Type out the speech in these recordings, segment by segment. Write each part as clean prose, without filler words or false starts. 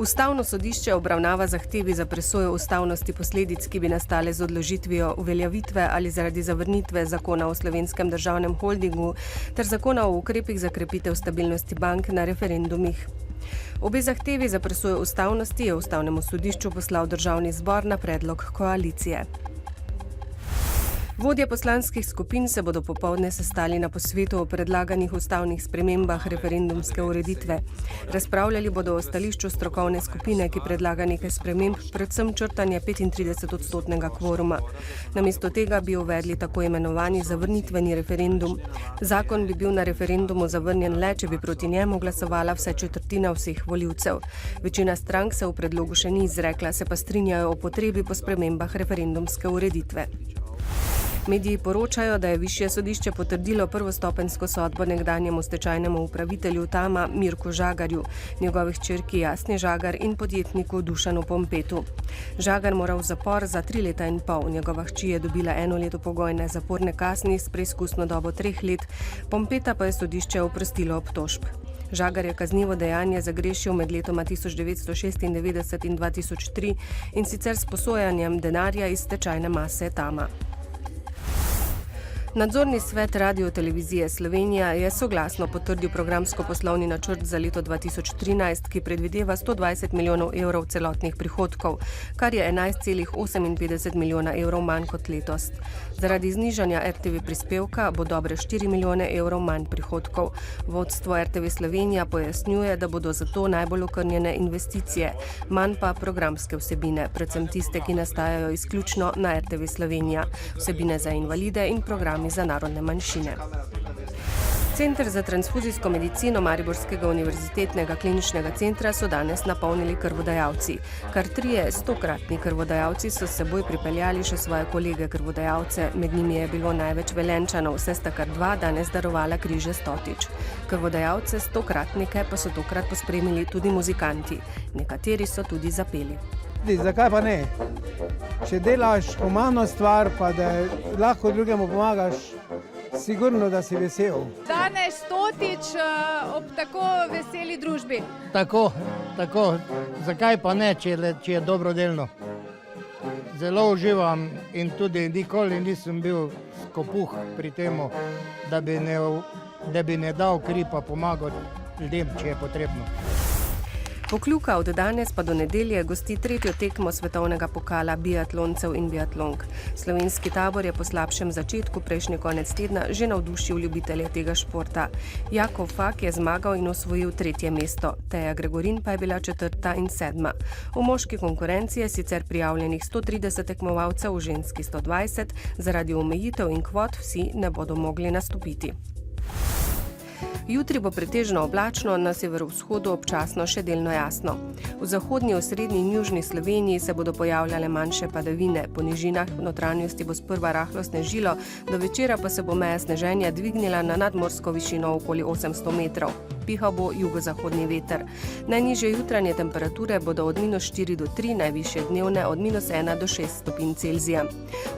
Ustavno sodišče obravnava zahtevi za presojo ustavnosti posledic, ki bi nastale z odložitvijo uveljavitve ali zaradi zavrnitve zakona o Slovenskem državnem holdingu ter zakona o ukrepih za krepitev stabilnosti bank na referendumih. Obe zahtevi za presojo ustavnosti je Ustavnemu sodišču poslal Državni zbor na predlog koalicije. Vodje poslanskih skupin se bodo popoldne sestali na posvetu o predlaganih ustavnih spremembah referendumske ureditve. Razpravljali bodo o stališču strokovne skupine, ki predlaga nekaj sprememb, predvsem črtanje 35-odstotnega kvoruma. Namesto tega bi uvedli tako imenovani zavrnitveni referendum. Zakon bi bil na referendumu zavrnjen le, če bi proti njemu glasovala vsaj četrtina vseh volivcev. Večina strank se v predlogu še ni izrekla, se pa strinjajo o potrebi po spremembah referendumske ureditve. Mediji poročajo, da je Višje sodišče potrdilo prvostopenjsko sodbo nekdanjemu stečajnemu upravitelju Tama Mirku Žagarju, njegovi hčerki Jasni Žagar in podjetniku Dušanu Pompetu. Žagar mora v zapor za 3 leta in pol, njegova hči je dobila 1 leto pogojne zaporne kazni s preizkusno dobo 3 let, Pompeta pa je sodišče oprostilo obtožb. Žagar je kaznivo dejanje zagrešil med letoma 1996 in 2003 in sicer s posojanjem denarja iz stečajne mase Tama. Nadzorni svet Radiotelevizije Slovenija je soglasno potrdil programsko-poslovni načrt za leto 2013, ki predvideva 120 milijonov evrov celotnih prihodkov, kar je 11,58 milijona evrov manj kot letos. Zaradi znižanja RTV prispevka bo dobre 4 milijone evrov manj prihodkov. Vodstvo RTV Slovenija pojasnjuje, da bodo zato najbolj okrnjene investicije, manj pa programske vsebine, predvsem tiste, ki nastajajo izključno na RTV Slovenija, vsebine za invalide in programi za narodne manjšine. Center za transfuzijsko medicino Mariborskega univerzitetnega kliničnega centra so danes napolnili krvodajalci. Kar 3 100-kratni krvodajalci so s seboj pripeljali še svoje kolege krvodajalce, med njimi je bilo največ Velenjčanov, saj sta kar 2 danes darovala križe stotič. Krvodajalce 100-kratnike pa so tokrat pospremili tudi muzikanti. Nekateri so tudi zapeli. Zakaj pa ne? Če delaš humano stvar, pa da lahko drugemu pomagaš, sigurno, da si vesel. Danes stotič ob tako veseli družbi. Tako. Zakaj pa ne, če je dobrodelno? Zelo uživam in tudi nikoli nisem bil skopuh pri temu, da bi ne dal kri pa pomagal ljudem, če je potrebno. Pokljuka od danes pa do nedelje gosti 3. tekmo svetovnega pokala biatloncev in biatlonk. Slovenski tabor je po slabšem začetku prejšnji konec tedna že navdušil ljubitelje tega športa. Jakov Fak je zmagal in osvojil 3. mesto, Teja Gregorin pa je bila 4. in 7. V moški konkurenci je sicer prijavljenih 130 tekmovalcev, v ženski 120, zaradi omejitev in kvot vsi ne bodo mogli nastopiti. Jutri bo pretežno oblačno, na severovzhodu občasno še delno jasno. V zahodnji, osrednji in južni Sloveniji se bodo pojavljale manjše padavine. Po nižinah v notranjosti bo sprva rahlo snežilo, do večera pa se bo meja sneženja dvignila na nadmorsko višino okoli 800 metrov. Pihal bo jugozahodni veter. Najnižje jutranje temperature bodo od -4 do 3, najvišje dnevne od -1 do 6 stopinj Celzija.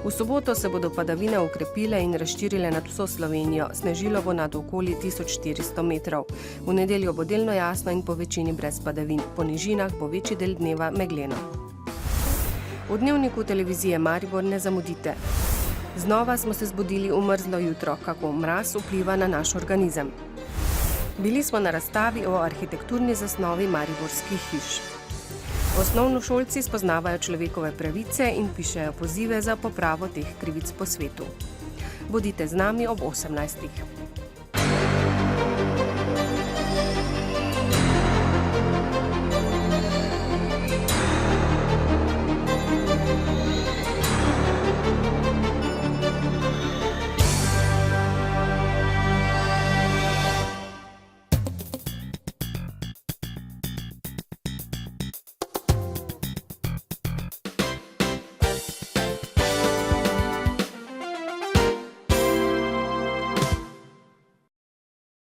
V soboto se bodo padavine okrepile in razširile nad vso Slovenijo. Snežilo bo nad okoli 1400 metrov. V nedeljo bo delno jasno in po večini brez padavin. Po nižinah bo večji del dneva megleno. V dnevniku televizije Maribor ne zamudite. Znova smo se zbudili v mrzlo jutro, kako mraz vpliva na naš organizem. Bili smo na razstavi o arhitekturni zasnovi mariborskih hiš. Osnovnošolci spoznavajo človekove pravice in pišejo pozive za popravo teh krivic po svetu. Bodite z nami ob 18.